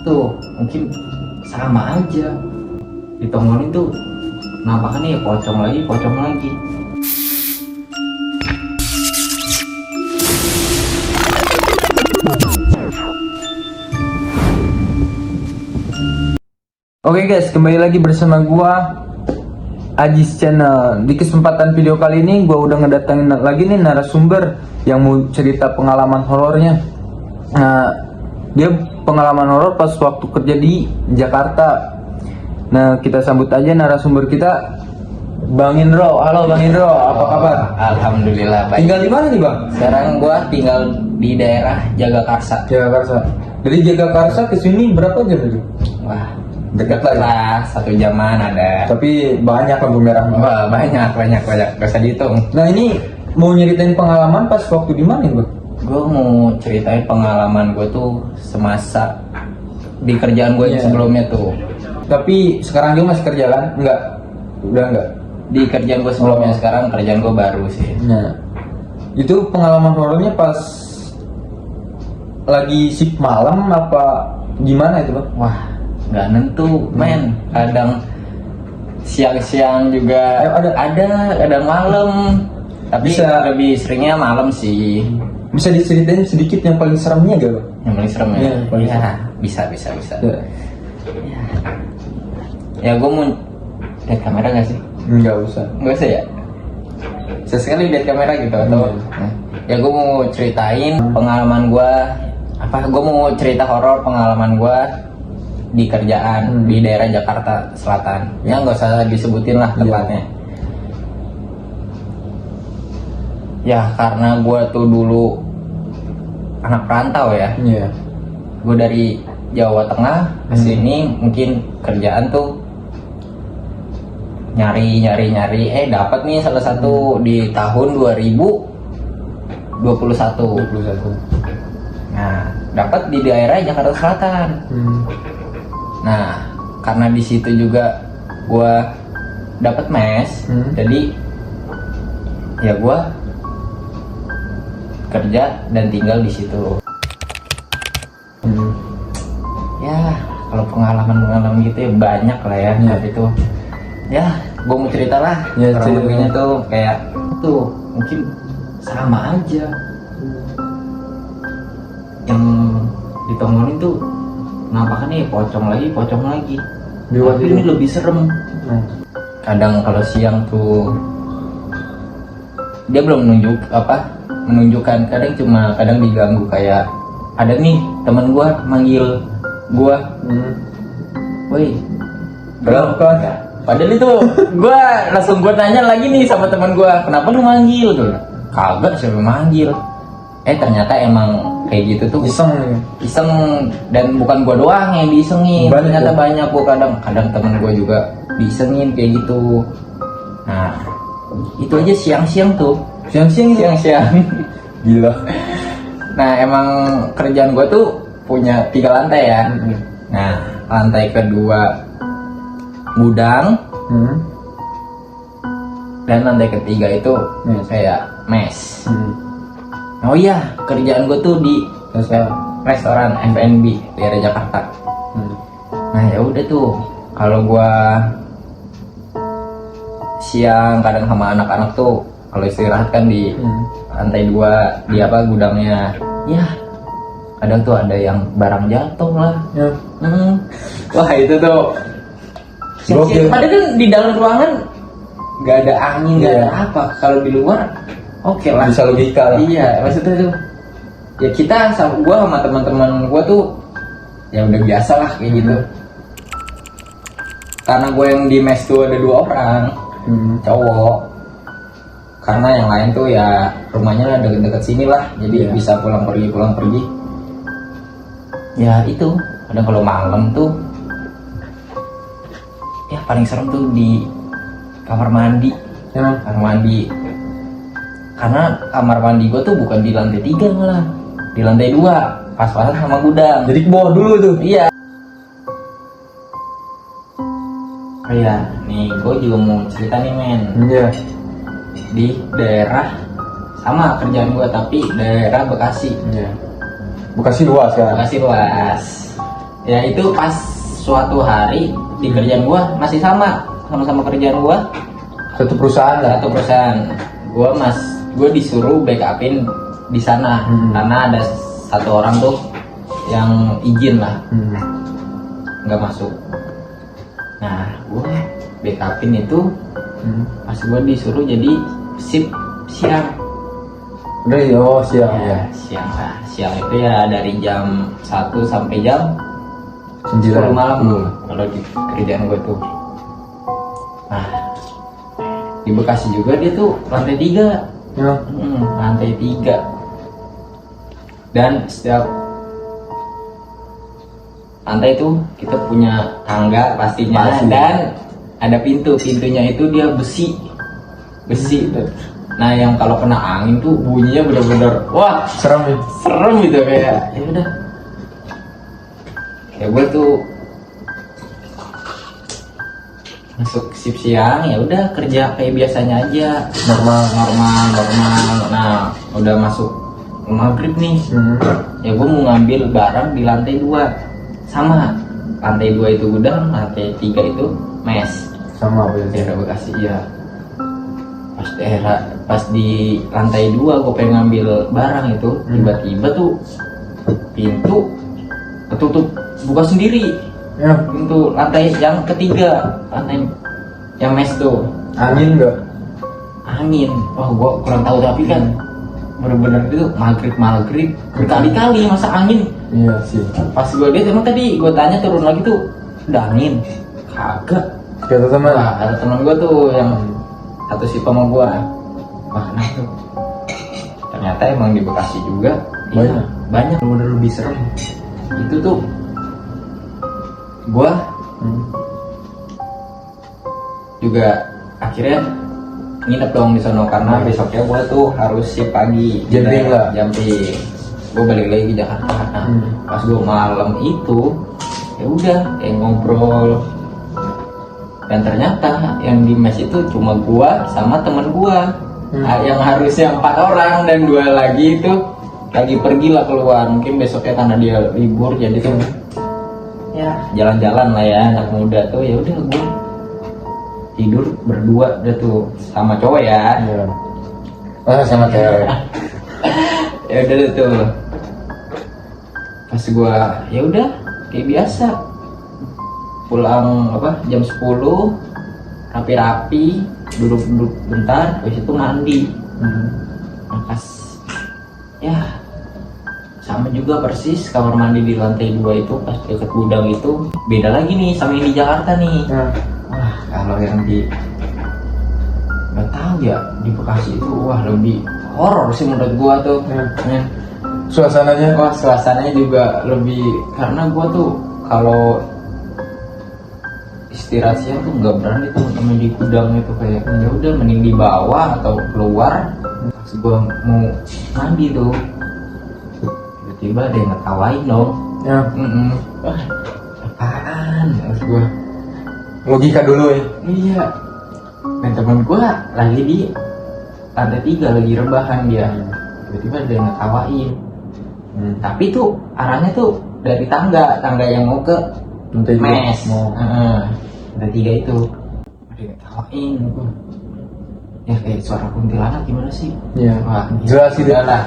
tuh mungkin sama aja ditongolin tuh nampakannya ya pocong lagi. Oke guys, kembali lagi bersama gua Ajis Channel. Di kesempatan video kali ini gua udah ngedatangin lagi nih narasumber yang mau cerita pengalaman horornya. Nah, dia pengalaman horor pas waktu kerja di Jakarta. Nah, kita sambut aja narasumber kita, Bang Indro. Halo Bang Indro, apa kabar? Alhamdulillah baik. Tinggal di mana nih Bang? Sekarang gua tinggal di daerah Jagakarsa. Jagakarsa. Dari Jagakarsa ke sini berapa jam itu? Wah, Dekat lah. 1 jaman ada. Tapi banyak lampu merah. Wah, banyak, gak usah dihitung. Nah, ini mau nyeritain pengalaman pas waktu di mana Bang? Gue mau ceritain pengalaman gue tuh semasa di kerjaan gue yang sebelumnya tuh. Tapi sekarang dia masih kerja kan? Enggak. Udah enggak. Di kerjaan gue sebelumnya, sekarang kerjaan gue baru sih. Nah, itu pengalaman horornya pas lagi shift malam apa gimana itu Bang? Wah, nggak nentu men. Kadang siang-siang juga ada kadang malam. Tapi lebih seringnya malam sih. Bisa diceritain sedikit yang paling seremnya gak Bang? Yang paling serem ya? Iya, yang paling serem. Bisa. Ya. Ya gue mau lihat kamera gak sih? Enggak usah. Nggak usah ya? Sesekali lihat kamera gitu atau? Ya gue mau ceritain pengalaman gue. Gue mau cerita horor pengalaman gue di kerjaan di daerah Jakarta Selatan. Ya nggak usah disebutin lah tempatnya. Ya karena gue tuh dulu anak perantau ya. Iya. Gue dari Jawa Tengah ke sini mungkin kerjaan tuh nyari dapat nih salah satu di tahun 2021. Nah, dapat di daerah Jakarta Selatan. Nah, karena di situ juga gue dapat mes, jadi ya gue kerja dan tinggal di situ. Ya, kalau pengalaman gitu ya banyak lah ya. Tapi tuh, ya gue mau cerita lah. Ya, kurang lebihnya tuh kayak tuh mungkin sama aja. Yang ditongolin tuh nampakannya ya pocong lagi. Tapi ini lebih serem. Kadang kalau siang tuh dia belum menunjukkan, kadang diganggu kayak ada nih teman gua manggil gua, woi berapa? Padahal itu gua tanya lagi nih sama teman gua, kenapa lu manggil tuh? Kagak, siapa manggil? Ternyata emang kayak gitu tuh iseng dan bukan gua doang yang diisengin. Ternyata banyak gua kadang temen gua juga diisengin kayak gitu. Nah, itu aja siang-siang tuh. Siang-siang. Gila. Nah, emang kerjaan gue tuh punya 3 lantai ya. Nah, lantai kedua gudang, dan lantai ketiga itu kayak mes. Oh iya, kerjaan gue tuh di restoran F&B daerah Jakarta. Nah, ya udah tuh, kalau gue siang kadang sama anak-anak tuh kalau istirahat kan di lantai 2 di gudangnya. Ya, kadang tuh ada yang barang jatuh lah. Wah, itu tuh padahal kan di dalam ruangan nggak ada angin, nggak ada apa. Kalau di luar oke lah, bisa logika lah. Iya, maksudnya tuh ya gue sama teman-teman gue tuh ya udah biasa lah kayak gitu. Karena gue yang di mes tuh ada 2 orang cowok, karena yang lain tuh ya rumahnya deket-deket sini lah, jadi bisa pulang pergi. Ya itu kadang kalau malam tuh ya paling serem tuh di kamar mandi. Karena kamar mandi gue tuh bukan di lantai 3 malah di lantai 2, pas-pasan sama gudang. Jadi ke bawah dulu tuh. Iya. Iya, nih gue juga mau cerita nih men. Iya. Di daerah sama kerjaan gue tapi daerah Bekasi. Bekasi luas kan? Bekasi luas. Ya itu pas suatu hari di kerjaan gua masih sama-sama kerjaan gua, Satu perusahaan lah. satu perusahaan. Gua disuruh backupin di sana karena ada satu orang tuh yang izin lah nggak masuk. Nah gua backupin itu pas gua disuruh jadi shift siang. Udah ya, siang ya. Siang lah, siang itu ya dari jam 1 sampai jam 10 9 malam kalau di kerjaan gue tuh. Nah di Bekasi juga dia tuh lantai 3. Ya. Lantai 3 dan setiap lantai itu kita punya tangga pastinya. Pasti. Dan ada pintunya itu dia besi tuh. Nah yang kalau kena angin tuh bunyinya bener-bener wah Serem ya. serem gitu, kayak ya udah kayak gue tuh masuk shift siang ya udah kerja kayak biasanya aja, normal. Nah udah masuk maghrib nih, ya gue mau ngambil barang di lantai 2. Sama lantai 2 itu gudang, lantai 3 itu mes Sama apa ya? daerah Bekasi ya. Pas di lantai 2 gue pengen ngambil barang itu, tiba-tiba tuh pintu ketutup buka sendiri. Ya. Pintu lantai yang ketiga, lantai yang mes tuh Angin enggak? angin. Wah gue kurang tahu tapi kan bener-bener itu maghrib berkali-kali masa angin. Iya sih. Pas gue lihat emang tadi gue tanya turun lagi tuh udah angin kagak. Kata teman. Wah, ada teman gue tuh yang satu shift sama gue. Wah kenapa tuh? Ternyata emang di Bekasi juga banyak bener lebih serem. Itu tuh gue juga akhirnya nginep dong di sono karena besoknya gue tuh harus shift pagi. Jumping lah. Jumping. Gue balik lagi ke Jakarta. Nah, pas gue malam itu ya udah kayak ngobrol. Dan ternyata yang di mes itu cuma gua sama temen gua. Yang harusnya 4 orang dan 2 lagi itu lagi pergi lah keluar. Mungkin besoknya karena dia libur jadi tuh ya jalan-jalan lah ya anak muda tuh. Ya udah gua tidur berdua udah tuh sama cowok ya. Iya. Sama cewek. Ya udah deh tuh. Pas gua ya udah kayak biasa pulang jam 10 rapi-rapi duduk bentar habis itu mandi. Nah, pas ya sama juga persis kamar mandi di lantai 2 itu pas deket gudang itu beda lagi nih sama yang di Jakarta nih. Wah kalau yang di nggak tahu ya di Bekasi itu wah lebih horor sih menurut gua tuh. Suasananya? Wah suasananya juga lebih karena gua tuh kalau istirahat siang tuh nggak berani tuh namanya di gudang itu kayak ya udah mending di bawah atau keluar. Pas gua mau mandi tuh tiba-tiba ada yang ngetawain dong. Ya. Wah apaan? Terus gua Logika dulu ya. iya. Dan temen gua lagi di lantai 3 lagi rebahan dia. Tiba-tiba ada yang ngetawain. Tapi tuh arahnya tuh dari tangga yang mau ke Lantai 2. mes. Ada 3 itu. Ada yang ngetawain. Ya kayak suara kuntilanak gimana sih? Iya. Wah, Jelas sih dia. lah.